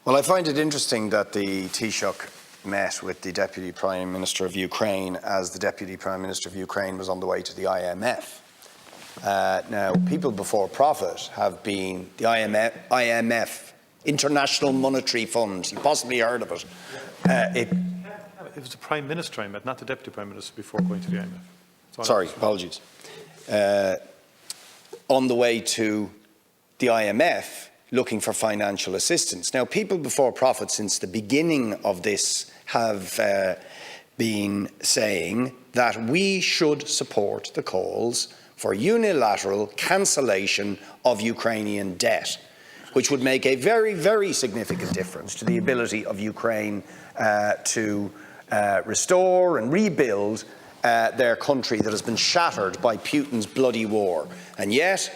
Well, I find it interesting that the Taoiseach met with the Deputy Prime Minister of Ukraine as the Deputy Prime Minister of Ukraine was on the way to the IMF. Now, people before profit have been the IMF, International Monetary Fund. You possibly heard of it. It was the Prime Minister I met, not the Deputy Prime Minister, before going to the IMF. Sorry, apologies. On the way to the IMF, looking for financial assistance. Now, people before profit, since the beginning of this, have been saying that we should support the calls for unilateral cancellation of Ukrainian debt, which would make a very, very significant difference to the ability of Ukraine to restore and rebuild their country that has been shattered by Putin's bloody war. And yet,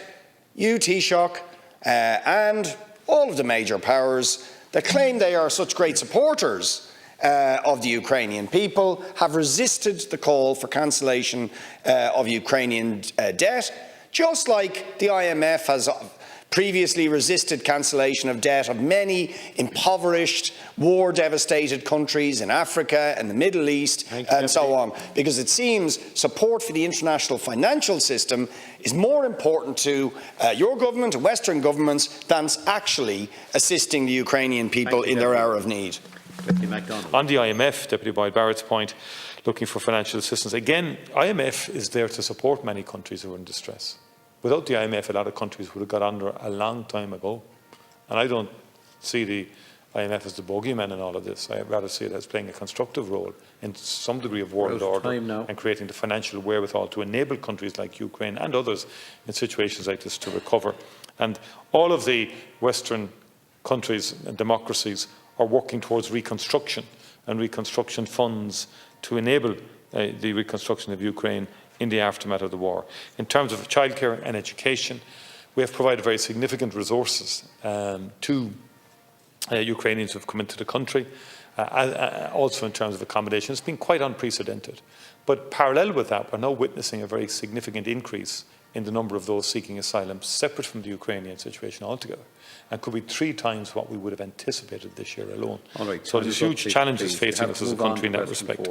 you, Taoiseach, and all of the major powers that claim they are such great supporters of the Ukrainian people have resisted the call for cancellation of Ukrainian debt, just like the IMF has previously resisted cancellation of debt of many impoverished, war-devastated countries in Africa and the Middle East and so on, because it seems support for the international financial system is more important to your government and Western governments than actually assisting the Ukrainian people in their hour of need. On the IMF, Deputy Boyd Barrett's point, looking for financial assistance, again, IMF is there to support many countries who are in distress. Without the IMF, a lot of countries would have got under a long time ago. And I don't see the IMF as the bogeyman in all of this. I rather see it as playing a constructive role in some degree of world order and creating the financial wherewithal to enable countries like Ukraine and others in situations like this to recover. And all of the Western countries and democracies are working towards reconstruction and reconstruction funds to enable the reconstruction of Ukraine in the aftermath of the war. In terms of childcare and education, we have provided very significant resources to Ukrainians who have come into the country, also in terms of accommodation. It's been quite unprecedented. But parallel with that, we're now witnessing a very significant increase in the number of those seeking asylum, separate from the Ukrainian situation altogether, and could be 3 times what we would have anticipated this year alone. All right, so there's huge challenges facing us as a country in that respect.